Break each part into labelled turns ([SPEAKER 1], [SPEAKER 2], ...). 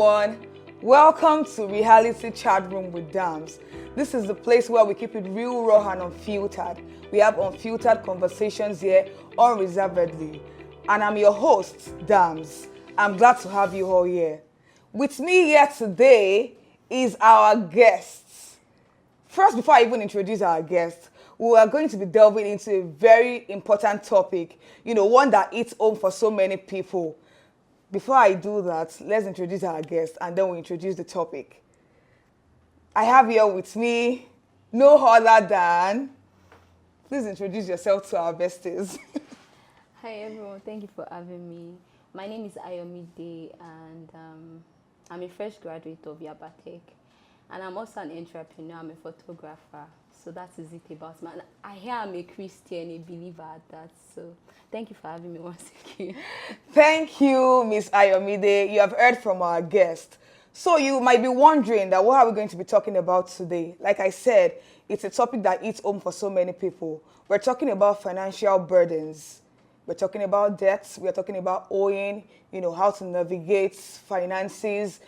[SPEAKER 1] everyone. Welcome to Reality Chat Room with Damz. This is the place where we keep it real, raw, and unfiltered. We have unfiltered conversations here, unreservedly. And I'm your host, Damz. I'm glad to have you all here. With me here today is our guest. First, before I even introduce our guest, we are going to be delving into a very important topic, one that hits home for so many people. Before I do that, let's introduce our guest and then we'll introduce the topic. I have here with me no other than, please introduce yourself to our besties.
[SPEAKER 2] Hi everyone, thank you for having me. My name is Ayomide and I'm a fresh graduate of Yabatech. And I'm also an entrepreneur, I'm a photographer. So that is it about me. And I hear I'm a Christian, a believer at that. So thank you for having me once again.
[SPEAKER 1] Thank you, Miss Ayomide. You have heard from our guest. So you might be wondering that what are we going to be talking about today? Like I said, it's a topic that hits home for so many people. We're talking about financial burdens. We're talking about debts. We're talking about owing, how to navigate finances,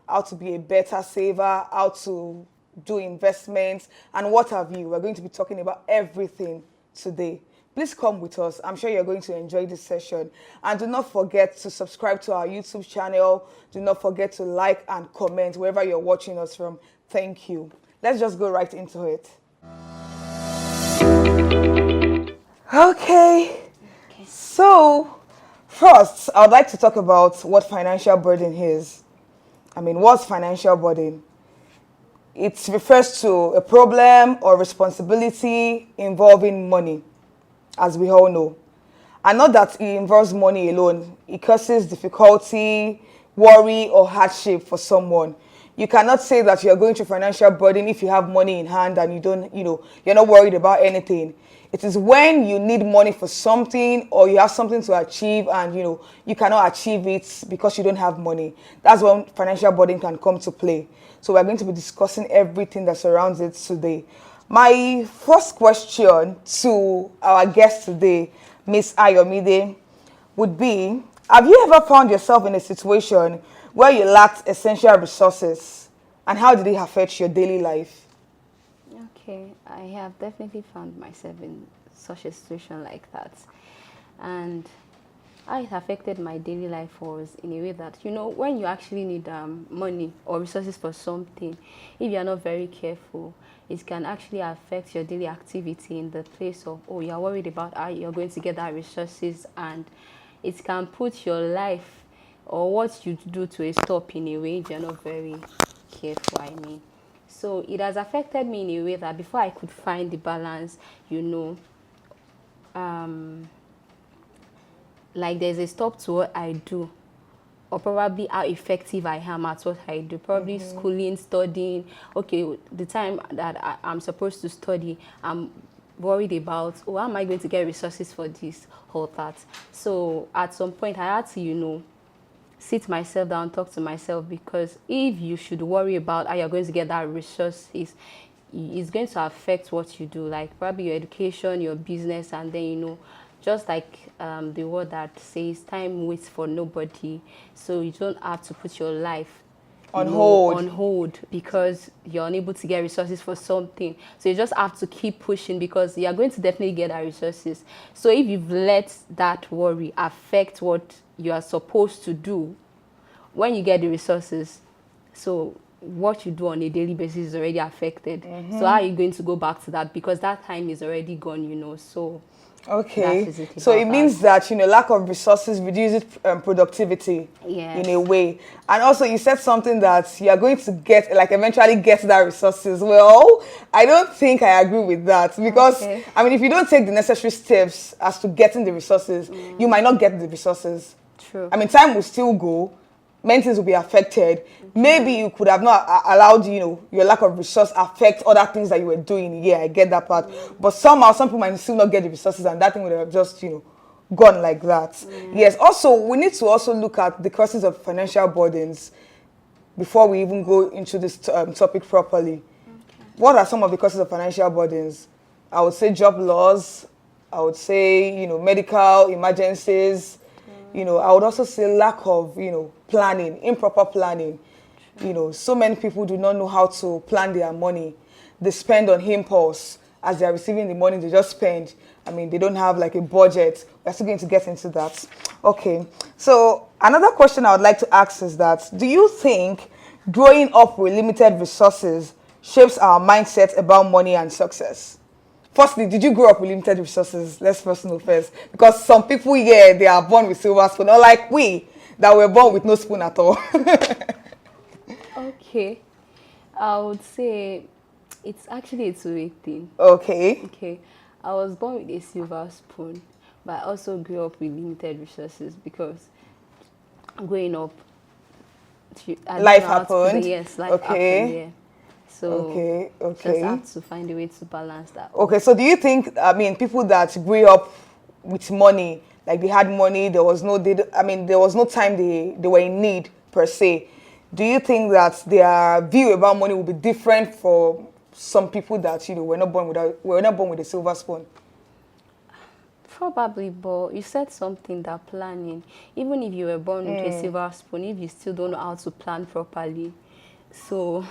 [SPEAKER 1] how to be a better saver, how to do investments, and what have you. We're going to be talking about everything today. Please come with us. I'm sure you're going to enjoy this session. And do not forget to subscribe to our YouTube channel. Do not forget to like and comment wherever you're watching us from. Thank you. Let's just go right into it. Okay. So, first, I would like to talk about what financial burden is. What's financial burden? It refers to a problem or responsibility involving money, as we all know. And not that it involves money alone. It causes difficulty, worry, or hardship for someone. You cannot say that you're going through financial burden if you have money in hand and you don't, you're not worried about anything. It is when you need money for something or you have something to achieve and, you cannot achieve it because you don't have money. That's when financial burden can come to play. So we're going to be discussing everything that surrounds it today. My first question to our guest today, Miss Ayomide, would be, have you ever found yourself in a situation where you lacked essential resources? And how did it affect your daily life?
[SPEAKER 2] Okay, I have definitely found myself in such a situation like that. And how it affected my daily life was in a way that, when you actually need money or resources for something, if you're not very careful, it can actually affect your daily activity in the place of, you're worried about how you're going to get that resources, and it can put your life or what you do to a stop in a way if you're not very careful, So it has affected me in a way that before I could find the balance, like there's a stop to what I do, or probably how effective I am at what I do. Probably schooling, studying. Okay, the time that I'm supposed to study, I'm worried about, how am I going to get resources for this or that? So at some point, I had to, sit myself down, talk to myself, because if you should worry about how you're going to get that resources, it's going to affect what you do, like probably your education, your business, and then, just like the word that says time waits for nobody. So you don't have to put your life on hold because you're unable to get resources for something. So you just have to keep pushing because you're going to definitely get our resources. So if you've let that worry affect what you are supposed to do, when you get the resources, so what you do on a daily basis is already affected. So how are you going to go back to that? Because that time is already gone, so...
[SPEAKER 1] Okay, so it means that, lack of resources reduces productivity in a way. And also you said something that you are going to eventually get that resources. Well, I don't think I agree with that because, if you don't take the necessary steps as to getting the resources, you might not get the resources.
[SPEAKER 2] True.
[SPEAKER 1] Time will still go. Many things will be affected. Maybe you could have not allowed, your lack of resource affect other things that you were doing. Yeah, I get that part. But somehow, some people might still not get the resources and that thing would have just, gone like that. Yes, also, we need to also look at the causes of financial burdens before we even go into this topic properly. What are some of the causes of financial burdens? I would say job loss. I would say, medical emergencies. You know, I would also say lack of, you know, planning, improper planning. You know, so many people do not know how to plan their money. They spend on impulse. As they are receiving the money, they just spend. I mean, they don't have like a budget. We're still going to get into that. Okay. So another question I would like to ask is that, do you think growing up with limited resources shapes our mindset about money and success? Firstly, did you grow up with limited resources? Let's first know first. Because some people here, they are born with silver spoon, unlike we that were born with no spoon at all.
[SPEAKER 2] Okay. I would say it's actually a two-way thing.
[SPEAKER 1] Okay.
[SPEAKER 2] Okay. I was born with a silver spoon, but I also grew up with limited resources because growing up, I didn't
[SPEAKER 1] Life
[SPEAKER 2] know how to put
[SPEAKER 1] happened.
[SPEAKER 2] yes, life
[SPEAKER 1] Okay.
[SPEAKER 2] happened, yeah. So
[SPEAKER 1] Okay.
[SPEAKER 2] just
[SPEAKER 1] Okay.
[SPEAKER 2] have to find a way to balance that.
[SPEAKER 1] Okay, so do you think, I mean, people that grew up with money, like they had money, there was no, there was no time they were in need per se. Do you think that their view about money will be different for some people that, you know, were not born with a silver spoon?
[SPEAKER 2] Probably, but you said something that planning, even if you were born with a silver spoon, if you still don't know how to plan properly, so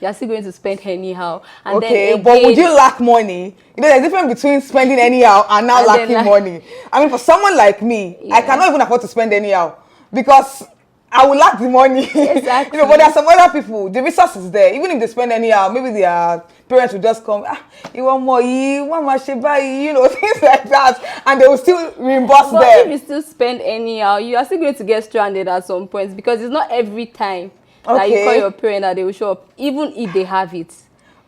[SPEAKER 2] you're still going to spend anyhow. And
[SPEAKER 1] Okay,
[SPEAKER 2] then
[SPEAKER 1] but would
[SPEAKER 2] again,
[SPEAKER 1] you lack money? You know, there's a difference between spending anyhow and now
[SPEAKER 2] And then
[SPEAKER 1] lacking
[SPEAKER 2] like-
[SPEAKER 1] money. I mean, for someone like me, I
[SPEAKER 2] Yeah.
[SPEAKER 1] cannot even afford to spend anyhow because I will lack the money.
[SPEAKER 2] Exactly.
[SPEAKER 1] You know, but there are some other people, the resource is there. Even if they spend anyhow, maybe their parents will just come, you want more, you want my shibai, you know, things like that. And they will still reimburse
[SPEAKER 2] but
[SPEAKER 1] them.
[SPEAKER 2] if you still spend anyhow, you are still going to get stranded at some point because it's not every time that you call
[SPEAKER 1] Okay.
[SPEAKER 2] your parent that they will show up, even if they have it.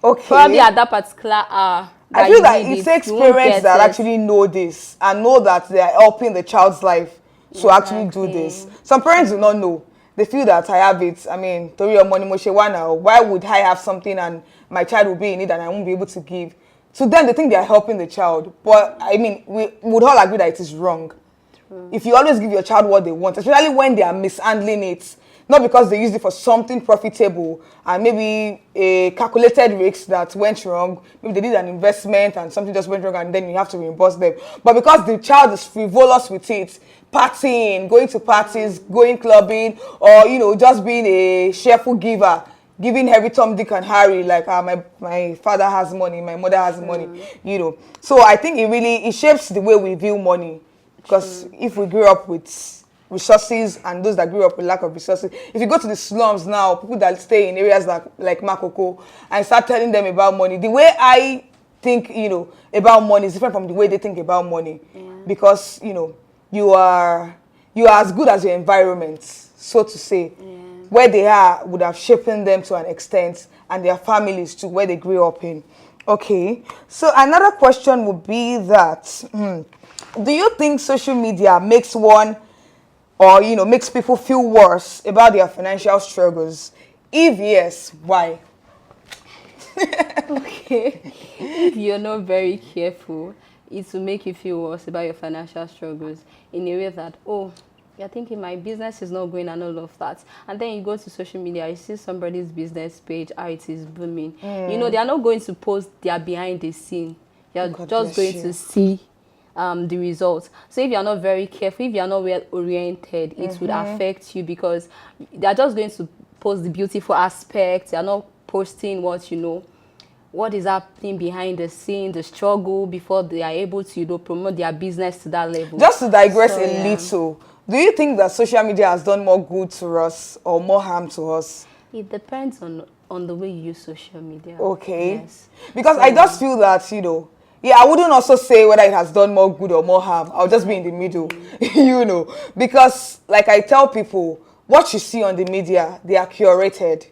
[SPEAKER 1] Okay.
[SPEAKER 2] Probably at that particular hour.
[SPEAKER 1] I feel
[SPEAKER 2] you
[SPEAKER 1] that
[SPEAKER 2] need
[SPEAKER 1] it takes
[SPEAKER 2] you won't
[SPEAKER 1] parents
[SPEAKER 2] get
[SPEAKER 1] that
[SPEAKER 2] it.
[SPEAKER 1] actually know this and know that they are helping the child's life to actually do this. Some parents do not know. They feel that I have it. I mean, Tori or money moshe now. Why would I have something and my child will be in need and I won't be able to give? To them, they think they are helping the child. But I mean, we would all agree that it is wrong. If you always give your child what they want, especially when they are mishandling it, not because they used it for something profitable and maybe a calculated risk that went wrong, maybe they did an investment and something just went wrong and then you have to reimburse them. But because the child is frivolous with it, partying, going to parties, going clubbing, or, you know, just being a cheerful giver, giving every Tom, Dick and Harry, like my father has money, my mother has money, you know. So I think it shapes the way we view money. Because if we grew up with resources and those that grew up with lack of resources, if you go to the slums now, people that stay in areas like Makoko, and start telling them about money, the way I think, you know, about money is different from the way they think about money. Because, you know, you are as good as your environment, so to say. Where they are would have shaped them to an extent, and their families too, where they grew up in. Okay, so another question would be that, do you think social media makes one, or, you know, makes people feel worse about their financial struggles? If yes, why?
[SPEAKER 2] Okay. If you're not very careful, it will make you feel worse about your financial struggles in a way that, oh, you're thinking my business is not going and all of that. And then you go to social media, you see somebody's business page, how it is booming. You know, they are not going to post their behind the scene. You're
[SPEAKER 1] God
[SPEAKER 2] just
[SPEAKER 1] bless
[SPEAKER 2] going
[SPEAKER 1] you.
[SPEAKER 2] to see the results. So if you're not very careful, if you're not well oriented, it would affect you because they're just going to post the beautiful aspects. They're not posting what is happening behind the scenes, the struggle before they are able to, you know, promote their business to that level.
[SPEAKER 1] Just to digress
[SPEAKER 2] So,
[SPEAKER 1] a
[SPEAKER 2] yeah.
[SPEAKER 1] little, do you think that social media has done more good to us or more harm to us?
[SPEAKER 2] It depends on the way you use social media.
[SPEAKER 1] Okay.
[SPEAKER 2] Yes.
[SPEAKER 1] Because
[SPEAKER 2] So,
[SPEAKER 1] I just feel that, you know, yeah, I wouldn't also say whether it has done more good or more harm. I'll just be in the middle, you know. Because, like I tell people, what you see on the media, they are curated.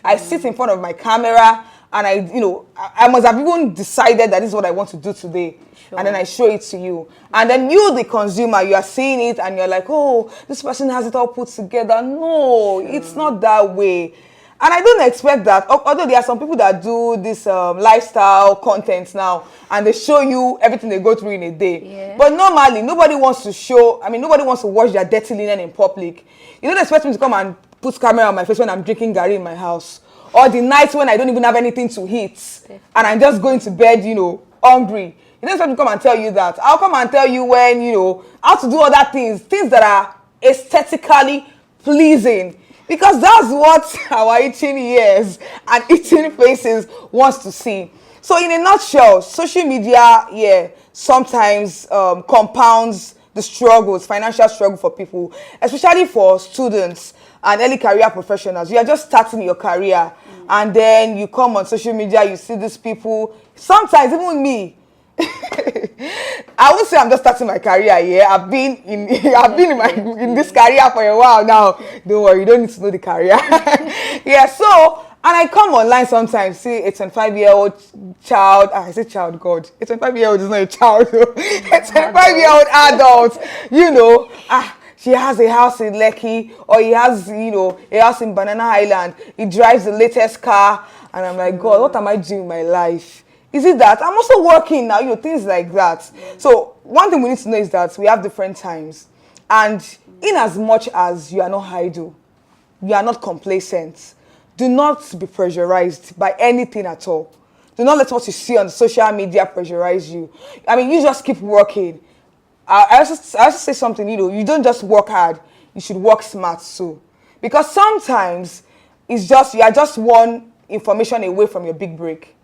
[SPEAKER 1] I sit in front of my camera and I must have even decided that this is what I want to do today.
[SPEAKER 2] Sure.
[SPEAKER 1] And then I show it to you. And then you, the consumer, you are seeing it and you're like, oh, this person has it all put together. No, it's not that way. And I don't expect that, although there are some people that do this lifestyle content now, and they show you everything they go through in a day.
[SPEAKER 2] Yeah.
[SPEAKER 1] But normally, nobody wants to wash their dirty linen in public. You don't expect me to come and put camera on my face when I'm drinking gari in my house. Or the nights when I don't even have anything to eat. And I'm just going to bed, you know, hungry. You don't expect me to come and tell you that. I'll come and tell you when, how to do other things that are aesthetically pleasing. Because that's what our eating ears and eating faces wants to see. So in a nutshell, social media, sometimes compounds the struggles, financial struggle for people, especially for students and early career professionals. You are just starting your career, and then you come on social media, you see these people, sometimes even me. I won't say I'm just starting my career here. I've been in this career for a while now. Don't worry, you don't need to know the career. So and I come online sometimes, see a 25-year-old child. I say child, God. A 25-year-old is not a child. A 25-year-old adult, she has a house in Lekki, or he has, a house in Banana Island. He drives the latest car. And I'm like, God, what am I doing in my life? Is it that? I'm also working now, things like that. So one thing we need to know is that we have different times. And in as much as you are not idle, you are not complacent, do not be pressurized by anything at all. Do not let what you see on social media pressurize you. I mean, you just keep working. I also say something, you don't just work hard, you should work smart too. Because sometimes you are just one information away from your big break.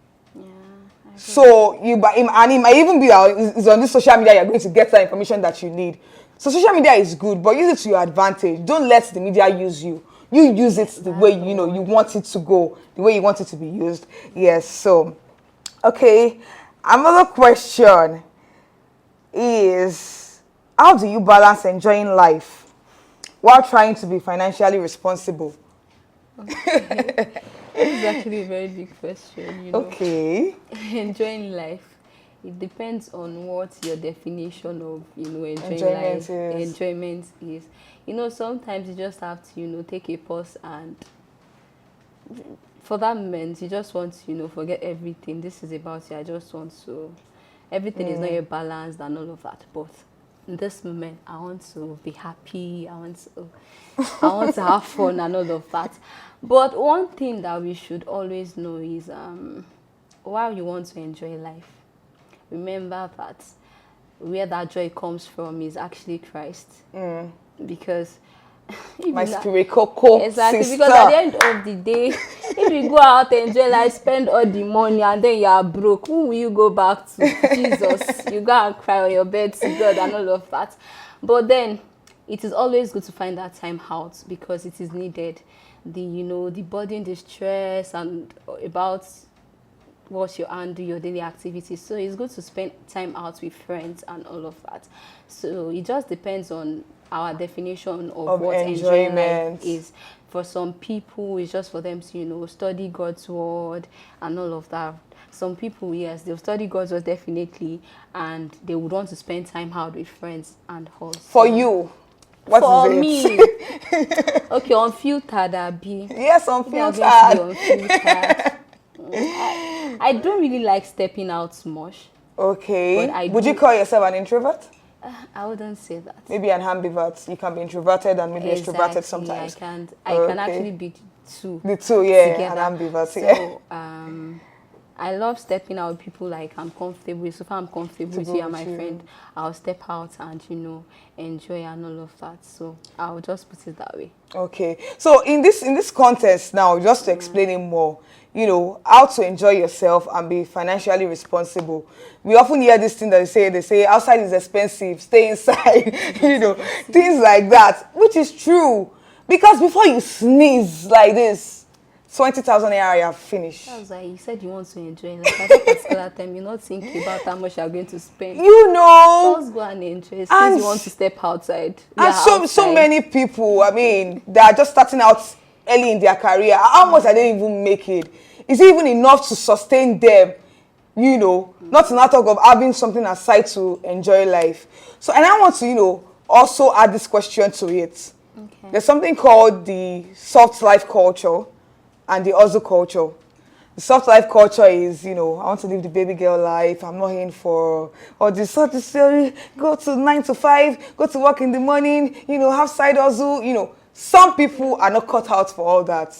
[SPEAKER 1] So and it might even be it's on this social media you're going to get that information that you need. So social media is good, but use it to your advantage. Don't let the media use you. You use it the way you want it to go, the way you want it to be used. Yes. So, okay. Another question is, how do you balance enjoying life while trying to be financially responsible?
[SPEAKER 2] Okay. This is actually a very big question,
[SPEAKER 1] Okay.
[SPEAKER 2] Enjoying life. It depends on what your definition of, enjoying life, enjoyment is. Sometimes you just have to, take a pause, and for that moment, you just want to, forget everything. This is about you. I just want to, everything is not yet balanced and all of that. But in this moment, I want to be happy. I want to have fun and all of that. But one thing that we should always know is while you want to enjoy life, remember that where that joy comes from is actually Christ. Because
[SPEAKER 1] my spirit cocoa
[SPEAKER 2] exactly
[SPEAKER 1] sister.
[SPEAKER 2] Because at the end of the day, if you go out and enjoy life, spend all the money, and then you are broke, who will you go back to? Jesus. You go and cry on your bed to God and all of that. But then it is always good to find that time out, because it is needed. The burden, the stress, and about what you handle, your daily activities. So it's good to spend time out with friends and all of that. So it just depends on our definition of what enjoying life is. For some people, it's just for them to, study God's word and all of that. Some people, yes, they'll study God's word definitely, and they would want to spend time out with friends and all.
[SPEAKER 1] For you, what
[SPEAKER 2] for
[SPEAKER 1] is
[SPEAKER 2] me,
[SPEAKER 1] it?
[SPEAKER 2] okay, unfiltered, Abi.
[SPEAKER 1] Yes, unfiltered.
[SPEAKER 2] I don't really like stepping out much.
[SPEAKER 1] Okay. Would you call yourself an introvert?
[SPEAKER 2] I wouldn't say that.
[SPEAKER 1] Maybe an ambivert. You can be introverted and maybe extroverted sometimes.
[SPEAKER 2] I can actually be two.
[SPEAKER 1] The two, yeah,
[SPEAKER 2] together.
[SPEAKER 1] an ambivert.
[SPEAKER 2] So, I love stepping out with people like I'm comfortable with. So if I'm comfortable with you and my friend, I'll step out and, enjoy and all of that. So I'll just put it that way. Okay.
[SPEAKER 1] So in this context now, just to explain it more, how to enjoy yourself and be financially responsible. We often hear this thing that they say outside is expensive, stay inside, things like that, which is true. Because before you sneeze like this, 20,000 naira, you have finished.
[SPEAKER 2] That was like you said you want to enjoy. Like at that particular time, you're not thinking about how much you're going to spend. Just go and enjoy. Since you want to step outside.
[SPEAKER 1] And so many people, they are just starting out early in their career. How much are they even making? Is it even enough to sustain them? Not to not talk of having something aside to enjoy life. So, and I want to, also add this question to it. Okay. There's something called the soft life culture and the hustle culture. The soft life culture is, I want to live the baby girl life. I'm not in for all this sort of story. Go to 9 to 5, go to work in the morning, have side hustle. Some people are not cut out for all that.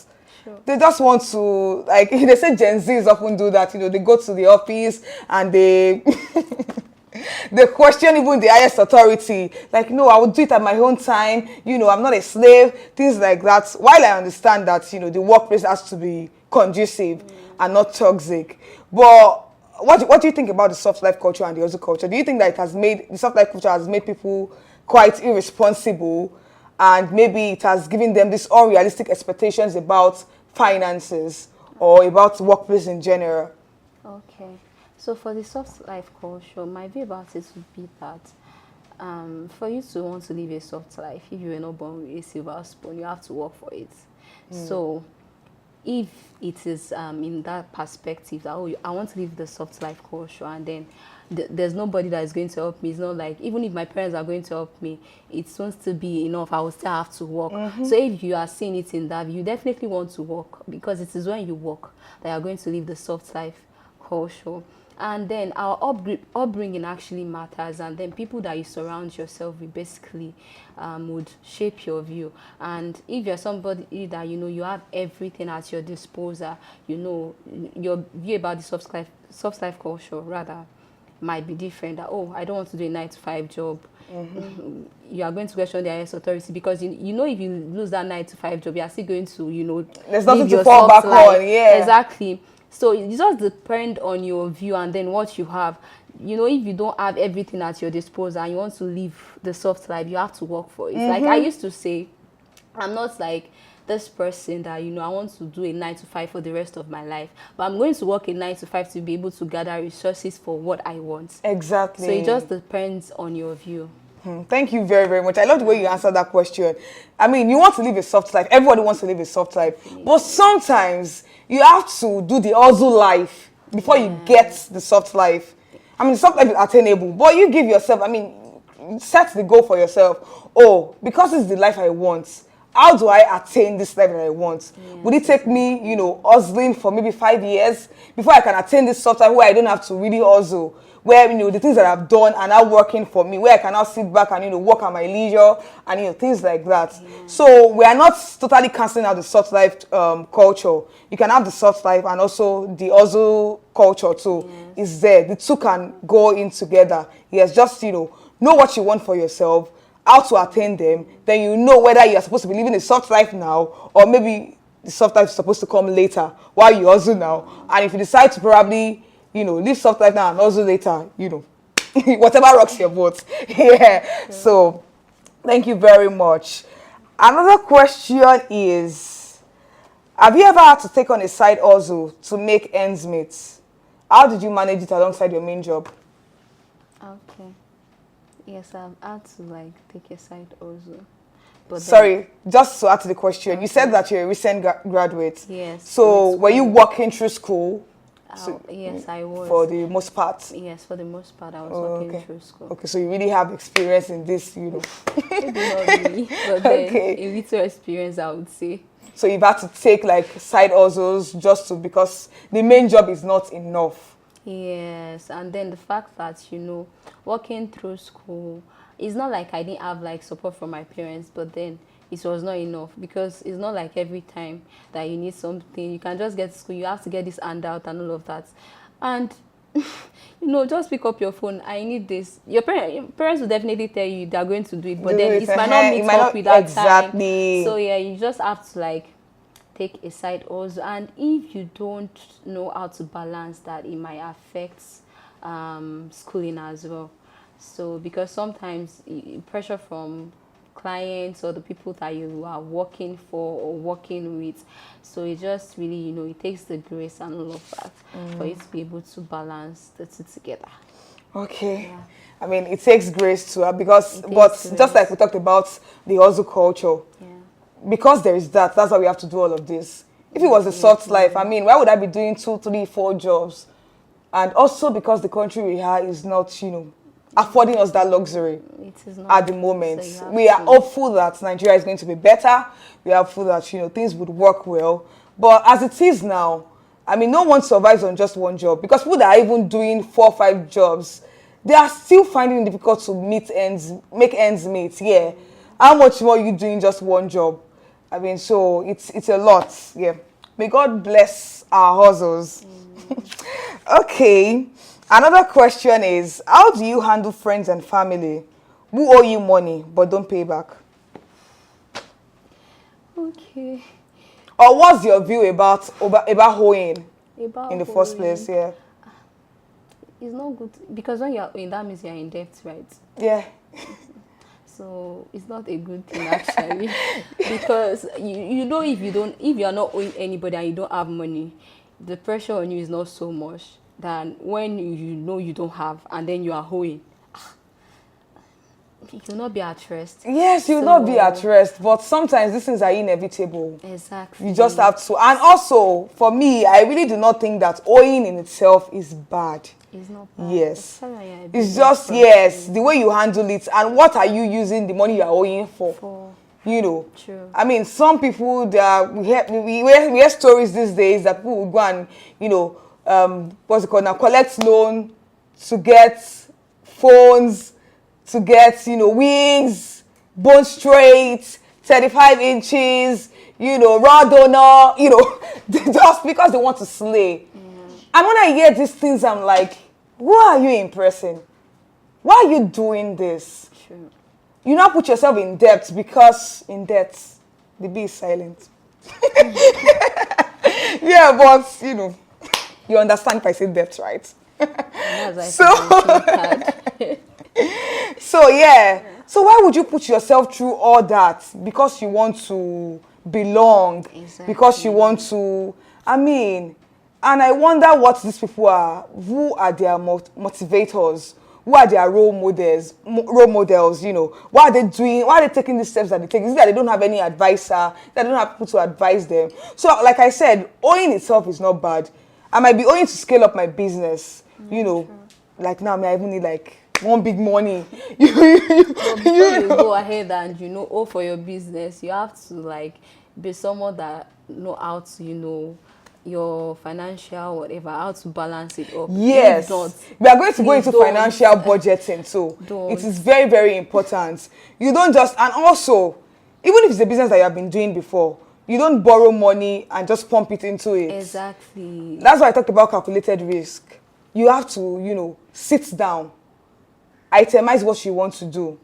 [SPEAKER 2] sure.
[SPEAKER 1] They just want to, like, they say Gen Zs often do that, they go to the office and they they question even the highest authority. Like, no, I will do it at my own time. I'm not a slave. Things like that. While I understand that, the workplace has to be conducive and not toxic. But what do you think about the soft life culture and the hustle culture? Do you think that the soft life culture has made people quite irresponsible, and maybe it has given them these unrealistic expectations about finances or about workplace in general?
[SPEAKER 2] Okay. So for the soft life culture, my view about it would be that for you to want to live a soft life, if you were not born with a silver spoon, you have to work for it. So if it is in that perspective that, oh, I want to live the soft life culture, and then there's nobody that is going to help me. It's not like, even if my parents are going to help me, it wants to be enough. I will still have to work. So if you are seeing it in that, you definitely want to work, because it is when you work that you are going to live the soft life culture. And then our upbringing actually matters, and then people that you surround yourself with basically would shape your view. And if you're somebody that you have everything at your disposal, your view about the soft life culture rather might be different. That, oh, I don't want to do a 9-to-5 job. You are going to question the highest authority, because if you lose that 9-to-5 job, you are still going to
[SPEAKER 1] there's nothing
[SPEAKER 2] live
[SPEAKER 1] to
[SPEAKER 2] your
[SPEAKER 1] fall
[SPEAKER 2] soft
[SPEAKER 1] back
[SPEAKER 2] life.
[SPEAKER 1] on. Yeah,
[SPEAKER 2] exactly. So it just depends on your view and then what you have. If you don't have everything at your disposal and you want to live the soft life, you have to work for it. Like I used to say, I'm not like this person that I want to do a 9-to-5 for the rest of my life, but I'm going to work a 9-to-5 to be able to gather resources for what I want.
[SPEAKER 1] exactly.
[SPEAKER 2] So it just depends on your view.
[SPEAKER 1] Thank you very, very much. I love the way you answered that question. I mean, you want to live a soft life. Everybody wants to live a soft life. But sometimes you have to do the hustle life before you get the soft life. I mean, the soft life is attainable, but you give yourself, set the goal for yourself. Oh, because it's the life I want, how do I attain this life that I want? Would it take me, hustling for maybe 5 years before I can attain this soft life where I don't have to really hustle? Where, the things that I've done are now working for me, where I can now sit back and, work at my leisure and, things like that. So we are not totally cancelling out the soft life culture. You can have the soft life and also the hustle culture too. Is there. The two can go in together. Yes, just, know what you want for yourself, how to attain them. Then you know whether you are supposed to be living a soft life now, or maybe the soft life is supposed to come later while you hustle now. And if you decide to probably live soft life now and also later, whatever rocks your boat. Yeah. So, thank you very much. Another question is, have you ever had to take on a side hustle to make ends meet? How did you manage it alongside your main job?
[SPEAKER 2] Okay. Yes, I've had to take a side hustle. But
[SPEAKER 1] sorry, just to add to the question, you said that you're a recent graduate.
[SPEAKER 2] Yes.
[SPEAKER 1] So, were you working through school?
[SPEAKER 2] Yes, I was.
[SPEAKER 1] For the most part?
[SPEAKER 2] Yes, for the most part, I was working through school.
[SPEAKER 1] Okay, so you really have experience in this,
[SPEAKER 2] Maybe not really, but then a little experience, I would say.
[SPEAKER 1] So you've had to take side hustles because the main job is not enough.
[SPEAKER 2] Yes, and then the fact that, working through school, it's not like I didn't have support from my parents, but then it was not enough, because it's not like every time that you need something, you can just get to school, you have to get this handout and all of that. And, just pick up your phone, I need this. Your parents will definitely tell you they're going to do it, but then it might not meet up with that
[SPEAKER 1] exactly.
[SPEAKER 2] time. So, yeah, you just have to, take a side hustle. And if you don't know how to balance that, it might affect schooling as well. So, because sometimes pressure from clients or the people that you are working for or working with, so it just really it takes the grace and all of that for you to be able to balance the two together.
[SPEAKER 1] Okay. I mean, it takes grace to just like we talked about the hustle culture, because there is that's why we have to do all of this. If it was a soft life, why would I be doing 2, 3, 4 jobs? And also because the country we are is not affording us that luxury at the moment. So we are hopeful that Nigeria is going to be better. We are hopeful that things would work well. But as it is now, no one survives on just one job, because people that are even doing 4 or 5 jobs, they are still finding it difficult to make ends meet. Yeah, how much more are you doing just one job? So it's a lot. Yeah. May God bless our hustles. Okay. Another question is, how do you handle friends and family who owe you money but don't pay back?
[SPEAKER 2] Okay.
[SPEAKER 1] Or what's your view about owing in the first
[SPEAKER 2] Owing.
[SPEAKER 1] place? Yeah.
[SPEAKER 2] It's not good because when you're owing, that means you're in debt, right?
[SPEAKER 1] Yeah.
[SPEAKER 2] So it's not a good thing actually, because you know if you're not owing anybody and you don't have money, the pressure on you is not so much than when you know you don't have and then you are owing. You'll not be at rest.
[SPEAKER 1] Yes, you'll not be at rest, but sometimes these things are inevitable.
[SPEAKER 2] Exactly.
[SPEAKER 1] You just have to. And also, for me, I really do not think that owing in itself is bad.
[SPEAKER 2] It's not bad.
[SPEAKER 1] Yes.
[SPEAKER 2] It's
[SPEAKER 1] It's just, yes, the way you handle it and what are you using the money you are owing for. You know.
[SPEAKER 2] True.
[SPEAKER 1] I mean, some people, we hear stories these days that people will go and, you know, what's it called now, collect loan to get phones, to get, you know, wigs, bone straight, 35 inches, you know, raw donor, you know, just because they want to slay. And when I hear these things, I'm like, who are you impressing? Why are you doing this?
[SPEAKER 2] True.
[SPEAKER 1] You now put yourself in debt because in debt, the bee is silent. Yeah, but, you know, you understand if I say debt, right? So yeah. So why would you put yourself through all that? Because you want to belong.
[SPEAKER 2] Exactly.
[SPEAKER 1] Because you want to, I mean, and I wonder what these people are. Who are their motivators? Who are their role models, you know? What are they doing? Why are they taking the steps that they take? Is it that they don't have any advisor? They don't have people to advise them? So like I said, owing itself is not bad. I might be owing to scale up my business, you know. Sure. Like now, I even need like one big money.
[SPEAKER 2] Before you go ahead and, you know, owe for your business, you have to like be someone that know how to, you know, your financial whatever, how to balance it up.
[SPEAKER 1] Yes, we are going to go into financial budgeting, so it is very, very important. You don't just, and also, even if it's a business that you have been doing before, you don't borrow money and just pump it into it.
[SPEAKER 2] Exactly.
[SPEAKER 1] That's why I talked about calculated risk. You have to, you know, sit down, itemize what you want to do,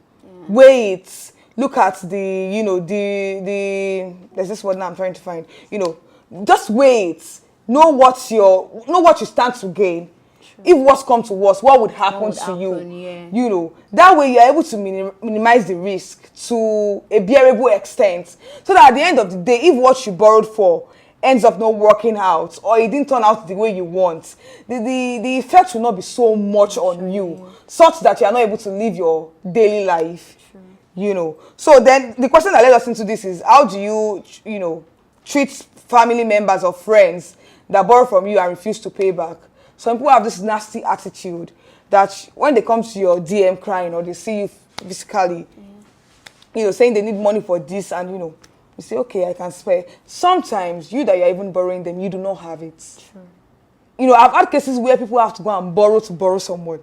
[SPEAKER 1] weigh it, look at the, you know, there's this word now I'm trying to find, you know, just wait. Know what you stand to gain. True. If what's come to worse, what would happen to you? Yeah. You know, that way you're able to minimize the risk to a bearable extent. So that at the end of the day, if what you borrowed for ends up not working out or it didn't turn out the way you want, the effect will not be so much on you, such that you are not able to live your daily life. True. You know. So then the question that led us into this is, how do you, you know, treat family members or friends that borrow from you and refuse to pay back? Some people have this nasty attitude that when they come to your DM crying or they see you physically, you know, saying they need money for this, and you know, you say, okay, I can spare. Sometimes you that you're even borrowing them, you do not have it. True. You know, I've had cases where people have to go and borrow someone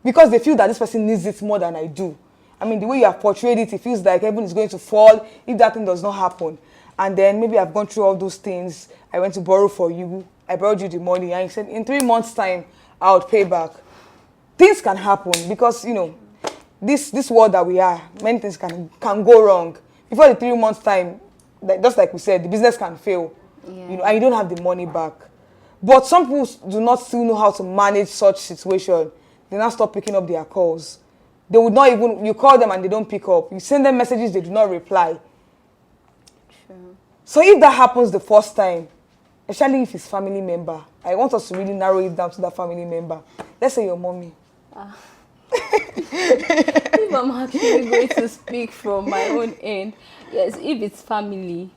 [SPEAKER 1] because they feel that this person needs it more than I do. I mean, the way you have portrayed it, it feels like heaven is going to fall if that thing does not happen. And then maybe I've gone through all those things. I went to borrow for you. I borrowed you the money. And you said, in 3 months' time, I would pay back. Things can happen because, you know, this world that we are, many things can go wrong. Before the 3 months' time, just like we said, the business can fail. Yeah. You know, and you don't have the money back. But some people do not still know how to manage such situation. They now stop picking up their calls. They would not even, you call them and they don't pick up. You send them messages, they do not reply. So if that happens the first time, especially if it's family member, I want us to really narrow it down to that family member. Let's say your mommy.
[SPEAKER 2] If I'm actually going to speak from my own end, yes, if it's family,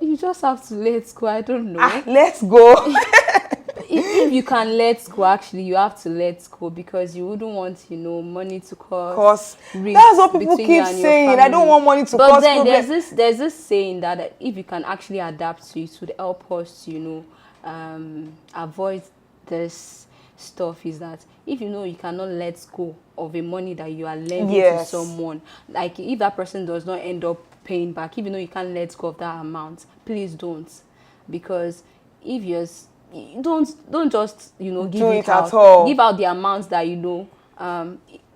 [SPEAKER 2] you just have to let go. I don't know.
[SPEAKER 1] Let's go.
[SPEAKER 2] If you can let go, actually, you have to let go because you wouldn't want, you know, money to cause risk.
[SPEAKER 1] That's what people keep saying. I don't want money to cause
[SPEAKER 2] problems. But then there's this saying that if you can actually adapt to it, would help us, you know, avoid this stuff is that if you know you cannot let go of a money that you are lending to
[SPEAKER 1] Yes.
[SPEAKER 2] someone, like if that person does not end up paying back, if you know you can't let go of that amount, please don't. Because if don't just, you know, give
[SPEAKER 1] Do
[SPEAKER 2] it
[SPEAKER 1] it
[SPEAKER 2] out.
[SPEAKER 1] at all.
[SPEAKER 2] Give out the amounts that you know,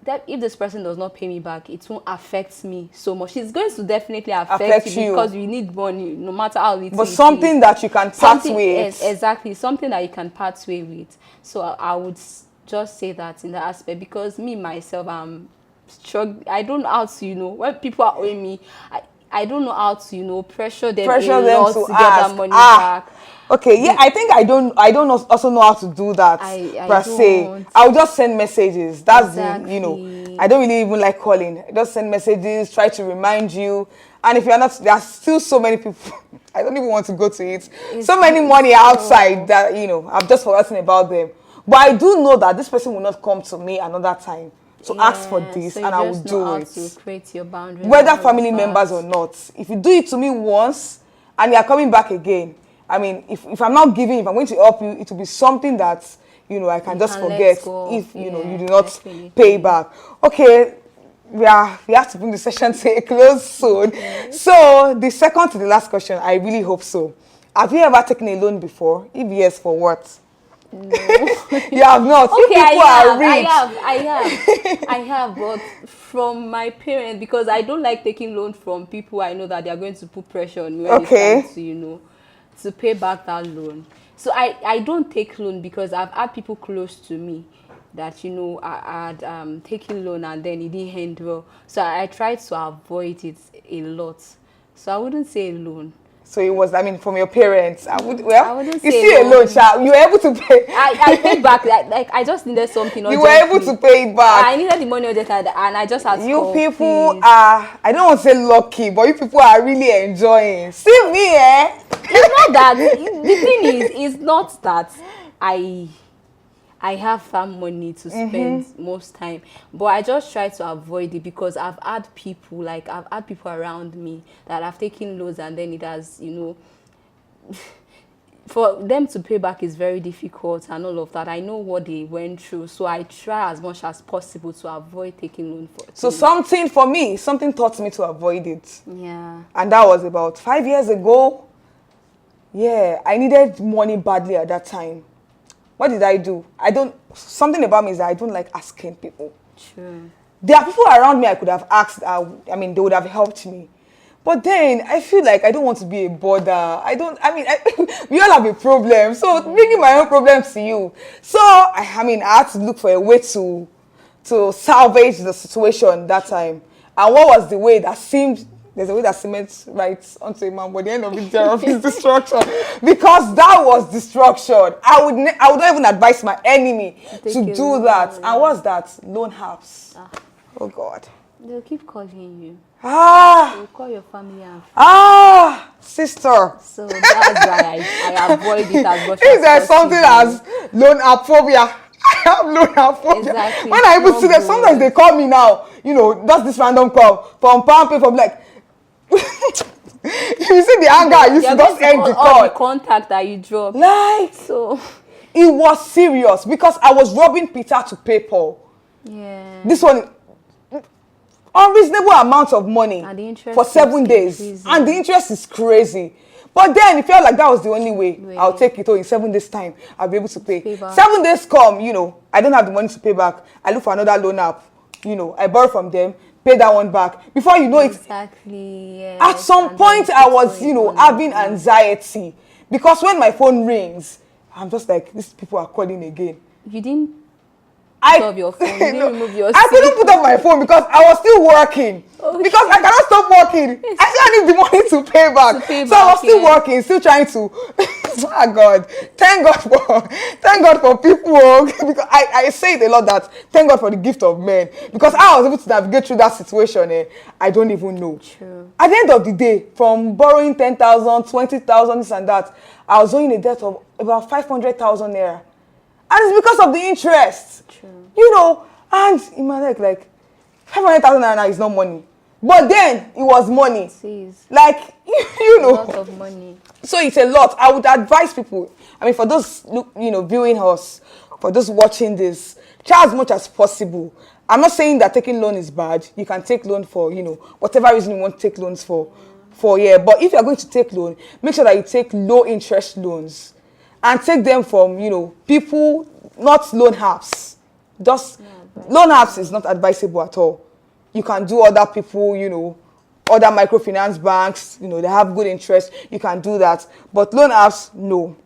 [SPEAKER 2] that if this person does not pay me back, it won't affect me so much. It's going to definitely affect you because you need money, no matter how little.
[SPEAKER 1] But something that you can part with.
[SPEAKER 2] Yes, exactly, something that you can part way with. So I would just say that in that aspect, because me myself, I'm struggling. I don't know how to, you know, when people are owing me, I don't know how to, you know, pressure them a lot to get that money back.
[SPEAKER 1] Okay, yeah, I think I don't also know how to do that per se. I'll just send messages. That's the, you know, I don't really even like calling. I just send messages, try to remind you. And if you're not, there's still so many people. I don't even want to go to it. So many money outside that, you know, I've just forgotten about them. But I do know that this person will not come to me another time to ask for this, so and I will do it.
[SPEAKER 2] To create your boundaries,
[SPEAKER 1] whether family members or not. If you do it to me once and you're coming back again, I mean, if I'm not giving, if I'm going to help you, it will be something that, you know, I can just forget if, you know, you do not pay back. Okay, we have to bring the session to a close soon. So the second to the last question, I really hope so. Have you ever taken a loan before? If yes, for what?
[SPEAKER 2] No.
[SPEAKER 1] You have not.
[SPEAKER 2] Okay,
[SPEAKER 1] I
[SPEAKER 2] have, but from my parents, because I don't like taking loan from people I know that they are going to put pressure on me when it's time to, you know, to pay back that loan. So I don't take loan because I've had people close to me that, you know, I had taken loan and then it didn't end well. So I tried to avoid it a lot. So I wouldn't say loan.
[SPEAKER 1] So it was, I mean, from your parents. I wouldn't
[SPEAKER 2] say
[SPEAKER 1] see a loan, child. You were able to pay.
[SPEAKER 2] I paid back. Like I just needed something.
[SPEAKER 1] You were able to pay it back.
[SPEAKER 2] I needed the money urgently, and I just had to.
[SPEAKER 1] You people are, I don't want to say lucky, but you people are really enjoying. See me, eh?
[SPEAKER 2] It's not that. The thing is, it's not that I have that money to spend most time, but I just try to avoid it because I've had people around me that have taken loans and then it has, you know, for them to pay back is very difficult and all of that. I know what they went through, so I try as much as possible to avoid taking loan for.
[SPEAKER 1] So something taught me to avoid it.
[SPEAKER 2] Yeah.
[SPEAKER 1] And that was about 5 years ago. Yeah, I needed money badly at that time. What did I do? Something about me is that I don't like asking people.
[SPEAKER 2] True.
[SPEAKER 1] There are people around me I could have asked, I mean, they would have helped me. But then I feel like I don't want to be a bother. We all have a problem. So bringing my own problems to you. So, I had to look for a way to salvage the situation that time. And what was the way that seemed, there's a way that cements right onto a man, but the end of it is destruction. Because that was destruction. I would not even advise my enemy to do that. And what's that? Loan apps. Oh God.
[SPEAKER 2] They'll keep calling you.
[SPEAKER 1] They'll
[SPEAKER 2] call your family and
[SPEAKER 1] sister.
[SPEAKER 2] So that's why I avoid it as much as
[SPEAKER 1] If there's something as loan app phobia, I have loan app phobia.
[SPEAKER 2] Exactly.
[SPEAKER 1] When I even see them, sometimes they call me now, you know, just this random call from PalmPay, from like, you see the anger, I used to just end the call.
[SPEAKER 2] All the contact that you drop.
[SPEAKER 1] Like,
[SPEAKER 2] so
[SPEAKER 1] it was serious because I was robbing Peter to pay Paul.
[SPEAKER 2] Yeah.
[SPEAKER 1] This one, unreasonable amount of money for 7 days. And the interest is crazy. But then it felt like that was the only way. I'll take it. In 7 days time, I'll be able to pay. 7 days come, you know, I don't have the money to pay back. I look for another loan app. You know, I borrow from them, pay that one back. Before you know it,
[SPEAKER 2] yes,
[SPEAKER 1] at some point I was, you know, having anxiety. Because when my phone rings, I'm just like, these people are calling again.
[SPEAKER 2] You didn't put off your phone. You didn't remove your
[SPEAKER 1] I couldn't put off my phone because I was still working. Okay. Because I cannot stop working. I still need the money to pay back. So I was still working, still trying to. Oh God, thank God for people. Because I say it a lot that thank God for the gift of men. Because I was able to navigate through that situation. I don't even know.
[SPEAKER 2] True.
[SPEAKER 1] At the end of the day, from borrowing 10,000, 20,000, this and that, I was owing a debt of about 500,000 naira. And it's because of the interest.
[SPEAKER 2] True.
[SPEAKER 1] You know, and in my head, like 500,000 naira is not money. But then it was money.
[SPEAKER 2] It is.
[SPEAKER 1] Like, you know.
[SPEAKER 2] A lot of money.
[SPEAKER 1] So it's a lot. I would advise people, I mean, for those, you know, viewing us, for those watching this, try as much as possible. I'm not saying that taking loan is bad. You can take loan for, whatever reason you want to take loans for. Yeah. But if you're going to take loan, make sure that you take low interest loans. And take them from, people, not loan apps. Just, loan apps is not advisable at all. You can do other people, other microfinance banks, they have good interest. You can do that. But loan apps, no.